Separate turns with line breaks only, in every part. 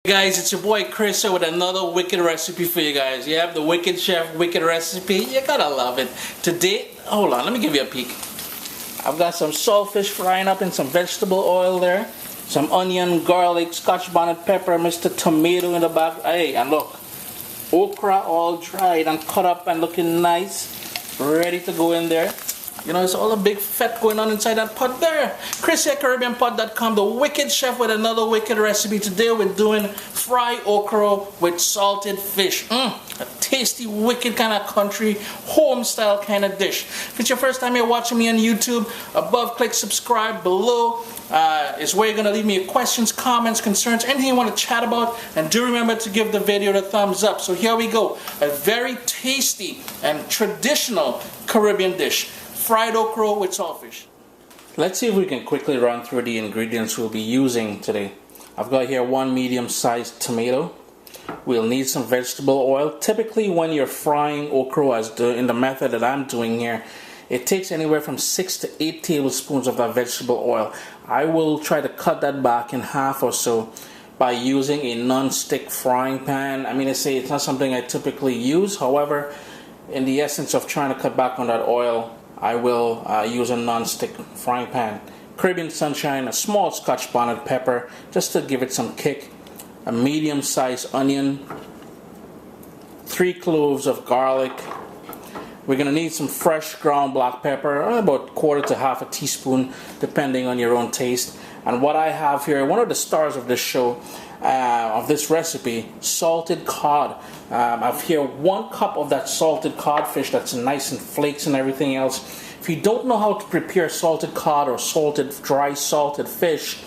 Guys, it's your boy Chris here with another wicked recipe for you guys. You have the Wicked Chef Wicked recipe. You gotta love it. Today, hold on, let me give you a peek. I've got some saltfish frying up in some vegetable oil there. Some onion, garlic, scotch bonnet pepper, Mr. Tomato in the back. Hey, and look, okra all dried and cut up and looking nice. Ready to go in there. You know, it's all a big fat going on inside that pot there. Chris here, CaribbeanPot.com, the Wicked Chef with another wicked recipe. Today we're doing fried okra with salted fish. A tasty, wicked kind of country, home style kind of dish. If it's your first time you're watching me on YouTube, above click subscribe, below is where you're going to leave me your questions, comments, concerns, anything you want to chat about. And do remember to give the video the thumbs up. So here we go. A very tasty and traditional Caribbean dish. Fried okra with saltfish. Let's see if we can quickly run through the ingredients we'll be using today. I've got here one medium-sized tomato. We'll need some vegetable oil. Typically when you're frying okra in the method that I'm doing here, it takes anywhere from 6 to 8 tablespoons of that vegetable oil. I will try to cut that back in half or so by using a non-stick frying pan. I mean, I say it's not something I typically use. However, in the essence of trying to cut back on that oil, I will use a non-stick frying pan. Caribbean Sunshine, a small scotch bonnet pepper, just to give it some kick. A medium-sized onion. 3 cloves of garlic. We're going to need some fresh ground black pepper, about 1/4 to 1/2 teaspoon, depending on your own taste. And what I have here, one of the stars of this show, of this recipe, salted cod. I've here 1 cup of that salted codfish that's nice and flakes and everything else. If you don't know how to prepare salted cod or dry salted fish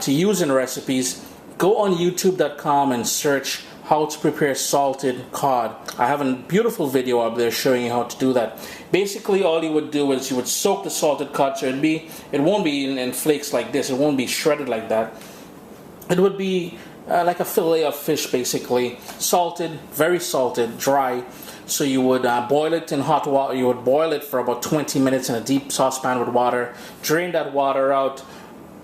to use in recipes, go on youtube.com and search how to prepare salted cod. I have a beautiful video up there showing you how to do that. Basically all you would do is you would soak the salted cod, so it won't be in flakes like this, it won't be shredded like that. It would be like a fillet of fish, basically, salted, very salted, dry. So you would boil it in hot water. You would boil it for about 20 minutes in a deep saucepan with water. Drain that water out.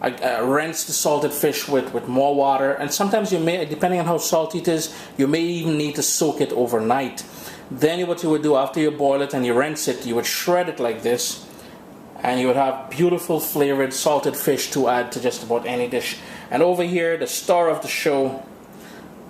Rinse the salted fish with more water. And sometimes you may, depending on how salty it is, you may even need to soak it overnight. Then what you would do after you boil it and you rinse it, you would shred it like this. And you would have beautiful flavored salted fish to add to just about any dish. And over here, the star of the show,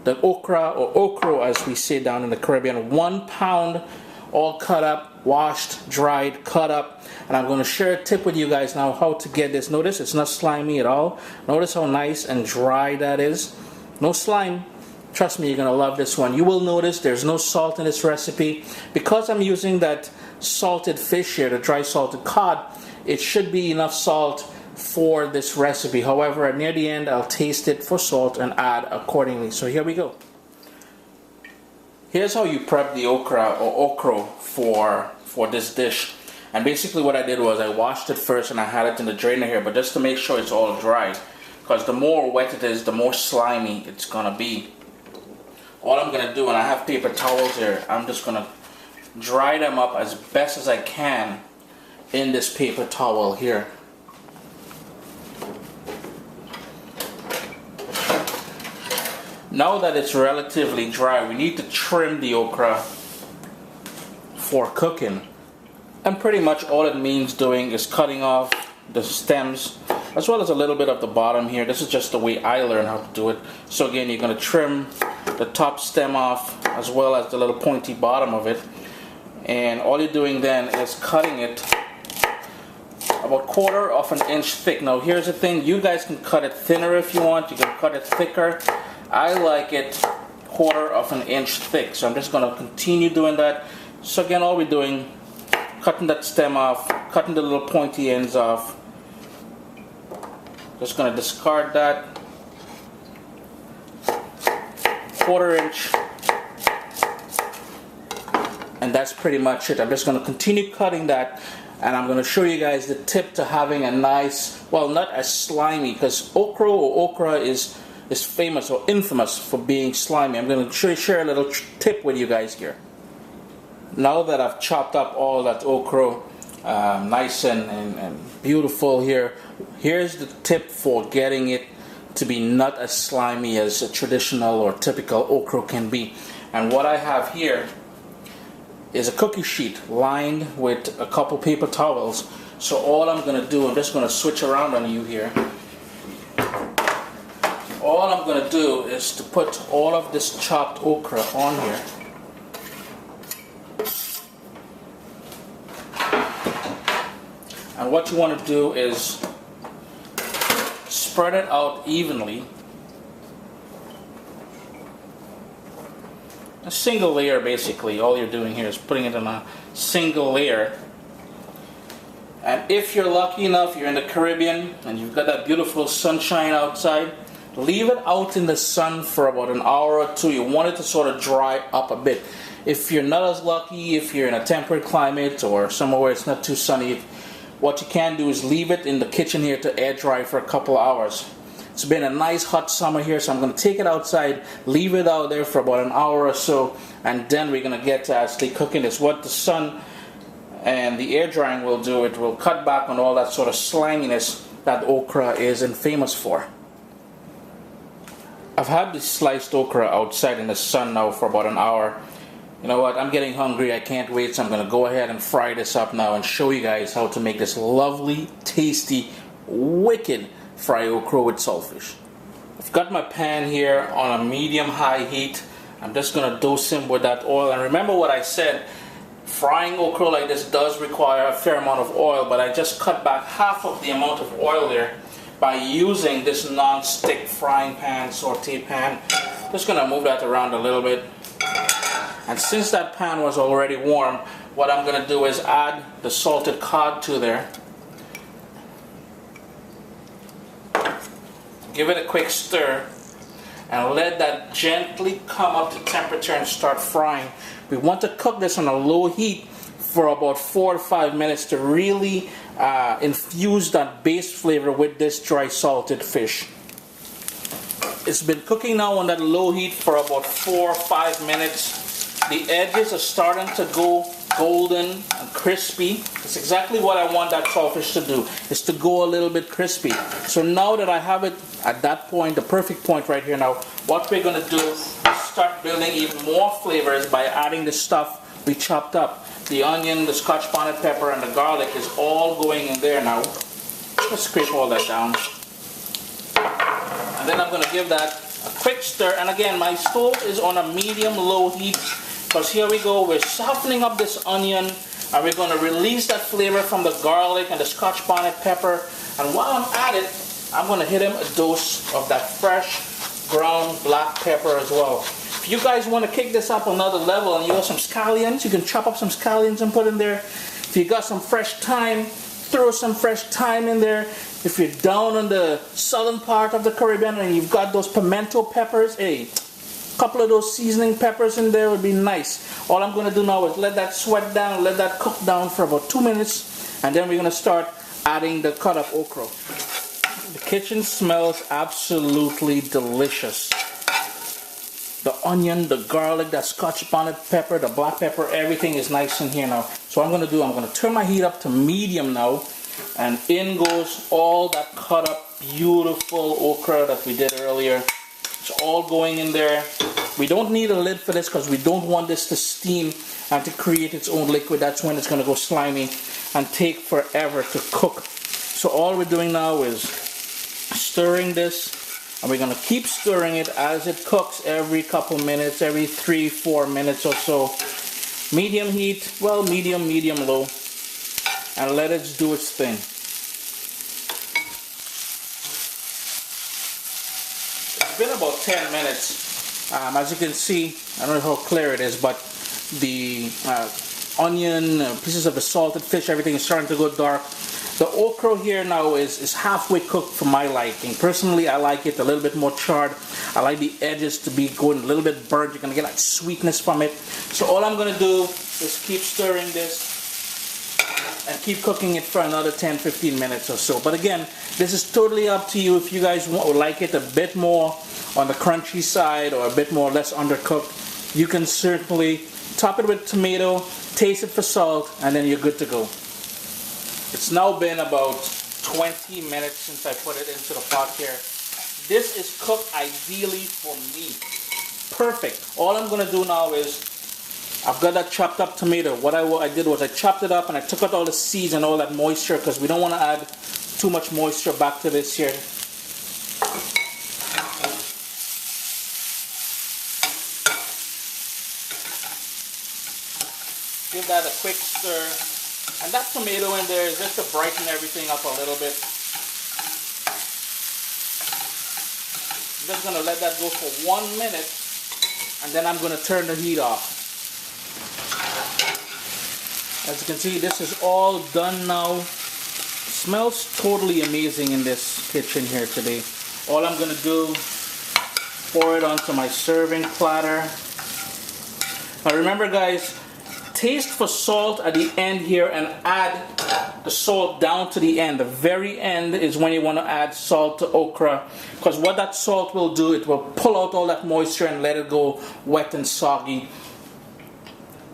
the okra, or okra as we say down in the Caribbean, 1 pound, all cut up, washed, dried, cut up. And I'm going to share a tip with you guys now how to get this. Notice it's not slimy at all. Notice how nice and dry that is. No slime. Trust me, you're going to love this one. You will notice there's no salt in this recipe. Because I'm using that salted fish here, the dry salted cod, it should be enough salt for this recipe. However, near the end, I'll taste it for salt and add accordingly. So here we go. Here's how you prep the okra for this dish. And basically what I did was I washed it first and I had it in the drainer here, but just to make sure it's all dry. Because the more wet it is, the more slimy it's gonna be. All I'm gonna do, and I have paper towels here, I'm just gonna dry them up as best as I can in this paper towel here. Now that it's relatively dry, we need to trim the okra for cooking. And pretty much all it means doing is cutting off the stems as well as a little bit of the bottom here. This is just the way I learned how to do it. So again, you're going to trim the top stem off as well as the little pointy bottom of it. And all you're doing then is cutting it about 1/4 of an inch thick. Now here's the thing, you guys can cut it thinner if you want, you can cut it thicker. I like it 1/4 of an inch thick, so I'm just going to continue doing that. So again, all we're doing, cutting that stem off, cutting the little pointy ends off. Just going to discard that. 1/4 inch. And that's pretty much it. I'm just going to continue cutting that, and I'm going to show you guys the tip to having a nice, well, not as slimy, because okra is famous or infamous for being slimy. I'm going to share a little tip with you guys here. Now that I've chopped up all that okra nice and beautiful here, here's the tip for getting it to be not as slimy as a traditional or typical okra can be. And what I have here is a cookie sheet lined with a couple paper towels. So all I'm going to do, I'm just going to switch around on you here. All I'm going to do is to put all of this chopped okra on here. And what you want to do is spread it out evenly. A single layer basically. All you're doing here is putting it on a single layer. And if you're lucky enough, you're in the Caribbean and you've got that beautiful sunshine outside, leave it out in the sun for about an hour or two. You want it to sort of dry up a bit. If you're not as lucky, if you're in a temperate climate or somewhere where it's not too sunny, what you can do is leave it in the kitchen here to air dry for a couple of hours. It's been a nice hot summer here, so I'm going to take it outside, leave it out there for about an hour or so, and then we're going to get to actually cooking this. What the sun and the air drying will do, it will cut back on all that sort of sliminess that okra is famous for. I've had this sliced okra outside in the sun now for about an hour. You know what, I'm getting hungry, I can't wait, so I'm going to go ahead and fry this up now and show you guys how to make this lovely, tasty, wicked fried okra with saltfish. I've got my pan here on a medium-high heat. I'm just going to dose him with that oil. And remember what I said, frying okra like this does require a fair amount of oil, but I just cut back half of the amount of oil there by using this non-stick frying pan, saute pan. Just going to move that around a little bit. And since that pan was already warm, what I'm going to do is add the salted cod to there. Give it a quick stir and let that gently come up to temperature and start frying. We want to cook this on a low heat for about 4 to 5 minutes to really infuse that base flavor with this dry salted fish. It's been cooking now on that low heat for about 4 or 5 minutes. The edges are starting to go golden and crispy. It's exactly what I want that saltfish to do, is to go a little bit crispy. So now that I have it at that point, the perfect point right here now, what we're going to do is start building even more flavors by adding the stuff we chopped up. The onion, the Scotch bonnet pepper, and the garlic is all going in there now. Let's scrape all that down. And then I'm going to give that a quick stir. And again, my stove is on a medium-low heat. Because here we go, we're softening up this onion and we're going to release that flavor from the garlic and the Scotch bonnet pepper. And while I'm at it, I'm going to hit him a dose of that fresh ground black pepper as well. If you guys want to kick this up another level and you got some scallions, you can chop up some scallions and put in there. If you got some fresh thyme, throw some fresh thyme in there. If you're down in the southern part of the Caribbean and you've got those pimento peppers, hey, couple of those seasoning peppers in there would be nice. All I'm going to do now is let that sweat down, let that cook down for about 2 minutes, and then we're going to start adding the cut up okra. The kitchen smells absolutely delicious. The onion, the garlic, the Scotch bonnet pepper, the black pepper, everything is nice in here now. So what I'm going to do, I'm going to turn my heat up to medium now, and in goes all that cut up beautiful okra that we did earlier. It's all going in there. We don't need a lid for this because we don't want this to steam and to create its own liquid. That's when it's going to go slimy and take forever to cook. So all we're doing now is stirring this, and we're going to keep stirring it as it cooks every couple minutes, every 3-4 minutes or so. Medium heat, well, medium, low, and let it do its thing. Been about 10 minutes. As you can see, I don't know how clear it is, but the onion, pieces of the salted fish, everything is starting to go dark. The okra here now is halfway cooked for my liking. Personally, I like it a little bit more charred. I like the edges to be going a little bit burnt. You're going to get that sweetness from it. So all I'm going to do is keep stirring this and keep cooking it for another 10-15 minutes or so. But again, this is totally up to you. If you guys would like it a bit more on the crunchy side or a bit more less undercooked, you can certainly top it with tomato, taste it for salt, and then you're good to go. It's now been about 20 minutes since I put it into the pot here. This is cooked ideally for me. Perfect. All I'm gonna do now is, I've got that chopped up tomato. What I did was I chopped it up and I took out all the seeds and all that moisture, because we don't want to add too much moisture back to this here. Give that a quick stir. And that tomato in there is just to brighten everything up a little bit. I'm just going to let that go for 1 minute, and then I'm going to turn the heat off. As you can see, this is all done now. Smells totally amazing in this kitchen here today. All I'm going to do, pour it onto my serving platter. Now remember guys, taste for salt at the end here and add the salt down to the end. The very end is when you want to add salt to okra, because what that salt will do, it will pull out all that moisture and let it go wet and soggy.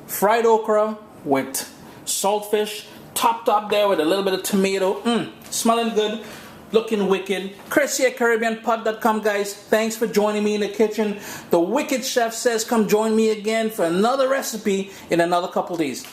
Fried okra with saltfish, topped up there with a little bit of tomato. Smelling good, looking wicked. Chris here, CaribbeanPot.com, guys. Thanks for joining me in the kitchen. The Wicked Chef says come join me again for another recipe in another couple days.